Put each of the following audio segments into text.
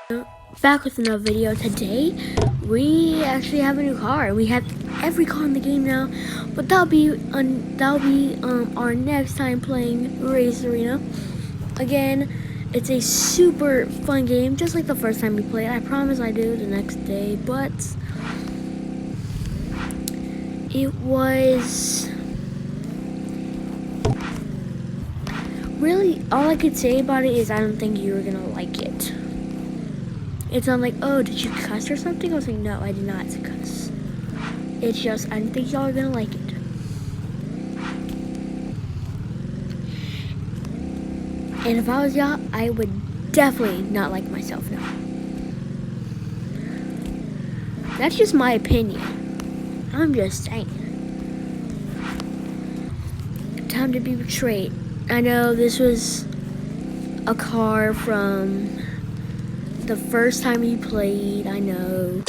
Back with another video. Today we actually have a new car. We have every car in the game now, but that'll be our next time playing Race Arena. Again, it's a super fun game, just like the first time we played. I promise I do the next day, but it was really, all I could say about it is I don't think you were gonna like it. It's not like, oh, did you cuss or something? I was like, no, I did not cuss. It's just, I didn't think y'all are gonna like it. And if I was y'all, I would definitely not like myself now. That's just my opinion. I'm just saying. Time to be betrayed. I know this was a car from the first time you played, I know.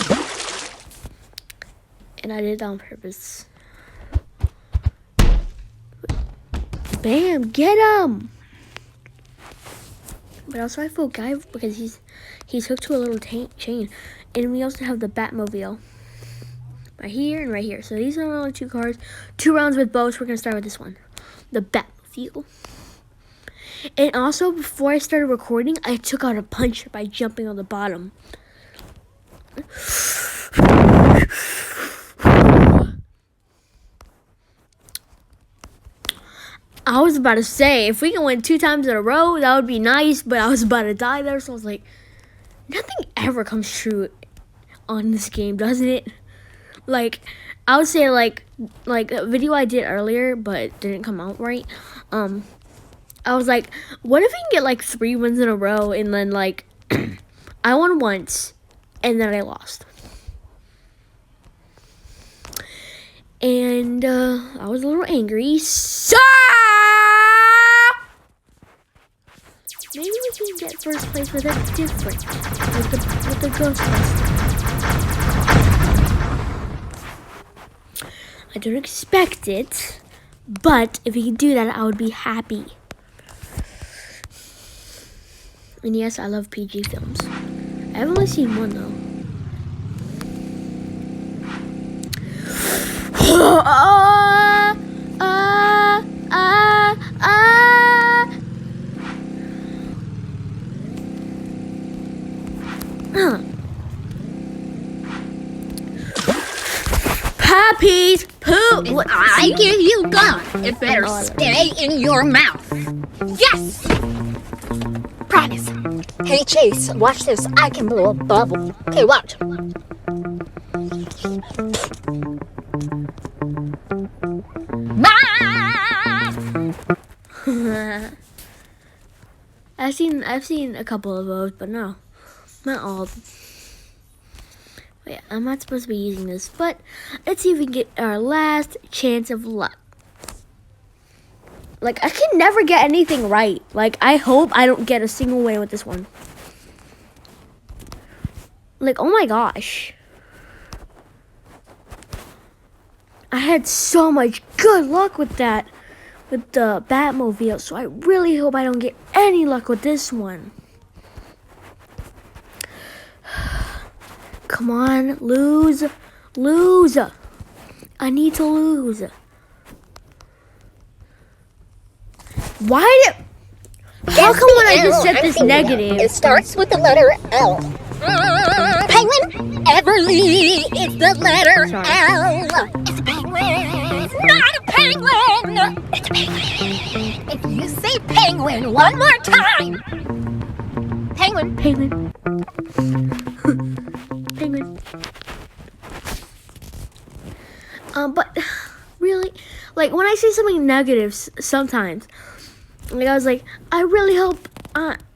And I did it on purpose. Bam, get him! But also I feel guy because he's hooked to a little chain. And we also have the Batmobile. Right here and right here. So these are only two cars. 2 rounds with boats. We're gonna start with this one. The Batmobile. And also, before I started recording, I took out a punch by jumping on the bottom. I was about to say, if we can win 2 times in a row, that would be nice, but I was about to die there, so I was like, nothing ever comes true on this game, doesn't it? Like, I would say, like a video I did earlier, but it didn't come out right, I was like, what if we can get like 3 wins in a row and then like I won once and then I lost. And I was a little angry. So maybe we can get first place with a different with the ghostbuster. I don't expect it, but if we can do that, I would be happy. And yes, I love PG films. I've only seen one though. Puppies poop. If I give you gum, it better stay in your mouth. Yes! Promise. Hey, Chase, watch this. I can blow a bubble. Okay, watch. I've seen a couple of those, but no, not all of them. Wait, I'm not supposed to be using this, but let's see if we can get our last chance of luck. Like, I can never get anything right. Like, I hope I don't get a single win with this one. Like, oh my gosh. I had so much good luck with that. With the Batmobile. So I really hope I don't get any luck with this one. Come on, lose. Lose. I need to lose. Why did... How come when I just said this negative? It starts with the letter L. Penguin? Everly, it's the letter L. It's a penguin. Not a penguin. It's a penguin. If you say penguin one more time. Penguin. Penguin. Penguin. But really, like when I say something negative sometimes, like I was like, I really hope,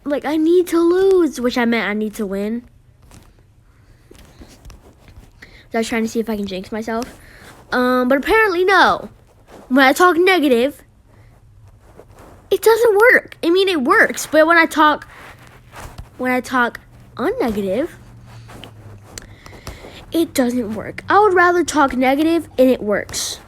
like I need to lose, which I meant I need to win. So I was trying to see if I can jinx myself. But apparently no. When I talk negative, it doesn't work. I mean, it works, but when I talk unnegative, it doesn't work. I would rather talk negative and it works.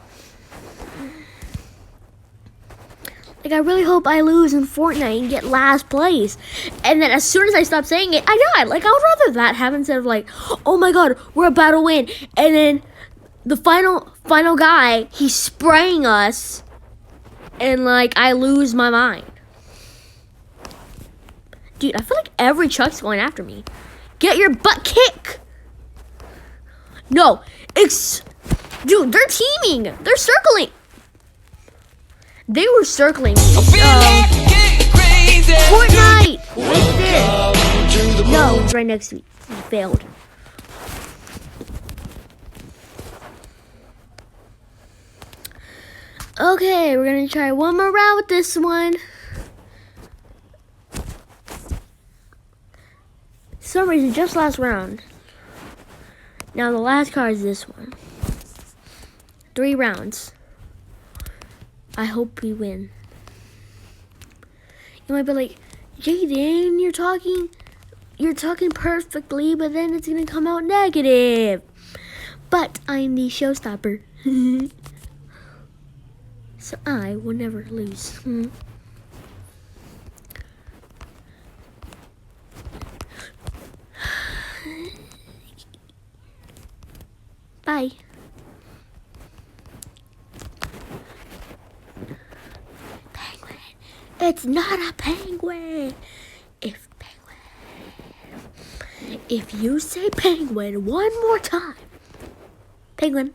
Like, I really hope I lose in Fortnite and get last place. And then as soon as I stopped saying it, I died. Like, I would rather that happen instead of like, oh my god, we're about to win. And then the final guy, he's spraying us. And like, I lose my mind. Dude, I feel like every Chuck's going after me. Get your butt kick. No, dude, they're teaming. They're circling. They were circling me. Fortnite! What's this? No, it's right next to me. He failed. Okay, we're gonna try one more round with this one. For some reason, just last round. Now the last card is this one. 3 rounds. I hope we win. You might be like, Jaden, you're talking perfectly, but then it's gonna come out negative. But I'm the showstopper. So I will never lose. Bye. Penguin. It's not a penguin. If you say penguin one more time. Penguin.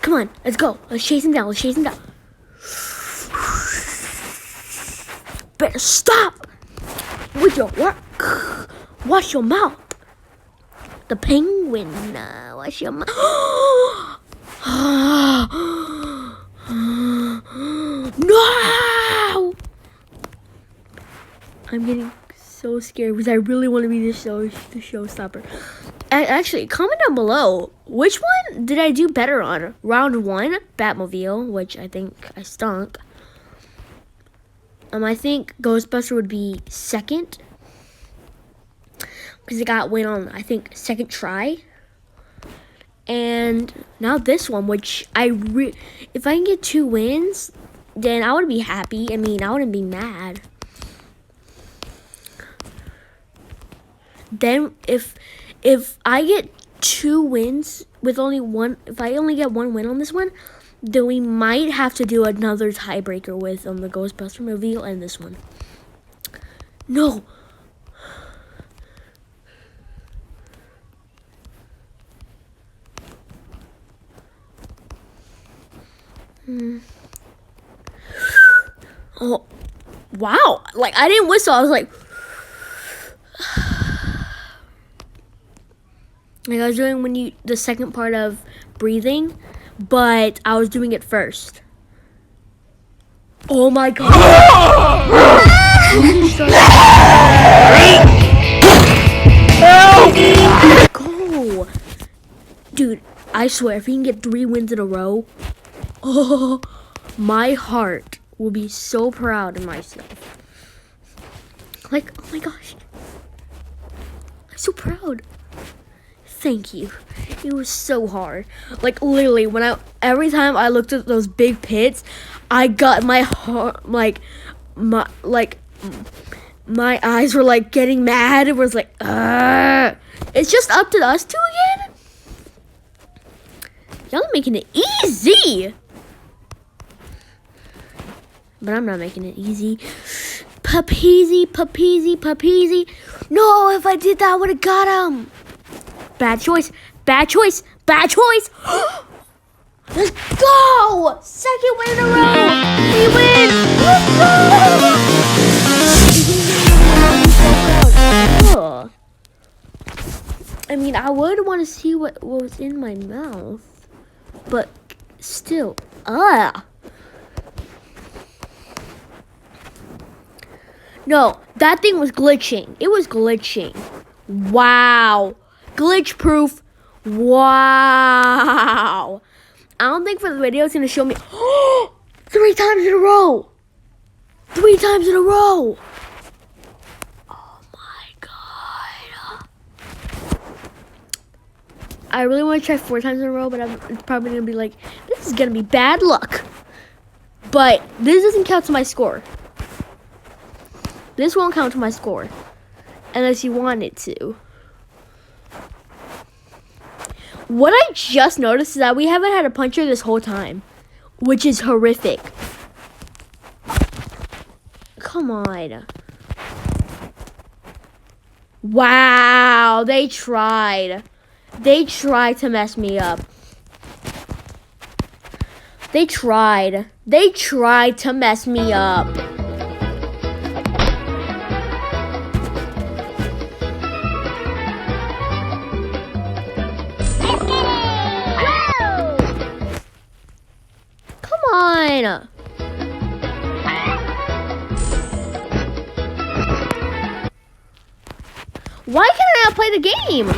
Come on, let's go. Let's chase him down. Better stop with your work. Wash your mouth. The penguin. Wash your mouth. No! I'm getting so scared because I really want to be the showstopper. Actually, comment down below, which one did I do better on? Round 1, Batmobile, which I think I stunk. I think Ghostbuster would be second. Because I got win on, I think, second try. And now this one, which if I can get 2 wins, then I would be happy. I mean, I wouldn't be mad. Then if I get 2 wins with only one, if I only get 1 win on this one, then we might have to do another tiebreaker with the Ghostbuster reveal and this one. No. Oh, wow. Like, I didn't whistle. I was like I was doing the second part of breathing, but I was doing it first. Oh my god. Go. Dude, I swear, if we can get 3 wins in a row, oh, my heart will be so proud of myself. Like, oh my gosh. I'm so proud. Thank you. It was so hard. Like, literally, every time I looked at those big pits, I got my heart, my eyes were like getting mad. It was like, it's just up to us 2 again. Y'all are making it easy. But I'm not making it easy. Papeasy. No, if I did that, I would have got him. Bad choice. Let's go! 2nd win in a row. We win. Let's go. I mean, I would want to see what was in my mouth, but still, No, that thing was glitching. It was glitching. Wow. Glitch proof. Wow. I don't think for the video it's going to show me. 3 times in a row. 3 times in a row. Oh my god. I really want to try 4 times in a row, but it's probably going to be like, this This is gonna be bad luck. But this doesn't count to my score. This won't count to my score. Unless you want it to. What I just noticed is that we haven't had a puncher this whole time. Which is horrific. Come on. Wow, they tried. They tried to mess me up. They tried. They tried to mess me up. Come on. Why can't I not play the game?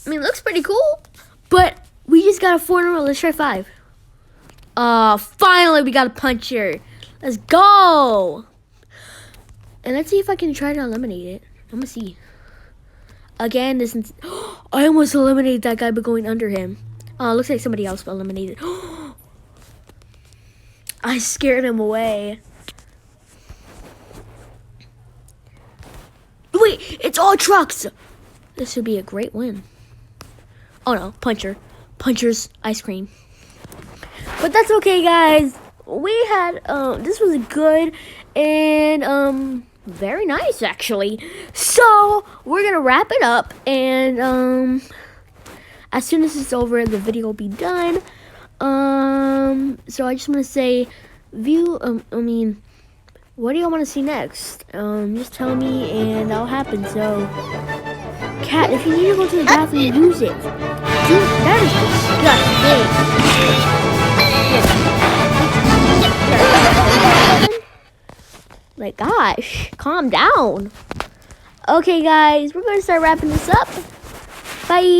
I mean, it looks pretty cool. But we just got a 4 in a row. Let's try 5. Finally we got a puncher. Let's go. And let's see if I can try to eliminate it. I'm gonna see. Again, this is... I almost eliminated that guy by going under him. Looks like somebody else eliminated. I scared him away. Wait, it's all trucks. This would be a great win. Oh no, puncher. Puncher's ice cream. But that's okay, guys. We had, this was good and, very nice, actually. So, we're gonna wrap it up, and, as soon as it's over, the video will be done. So I just want to say, what do y'all want to see next? Just tell me, and that'll happen. So, Cat, if you need to go to the bathroom, use it. Dude, that is disgusting. Like, gosh, calm down. Okay, guys, we're going to start wrapping this up. Bye.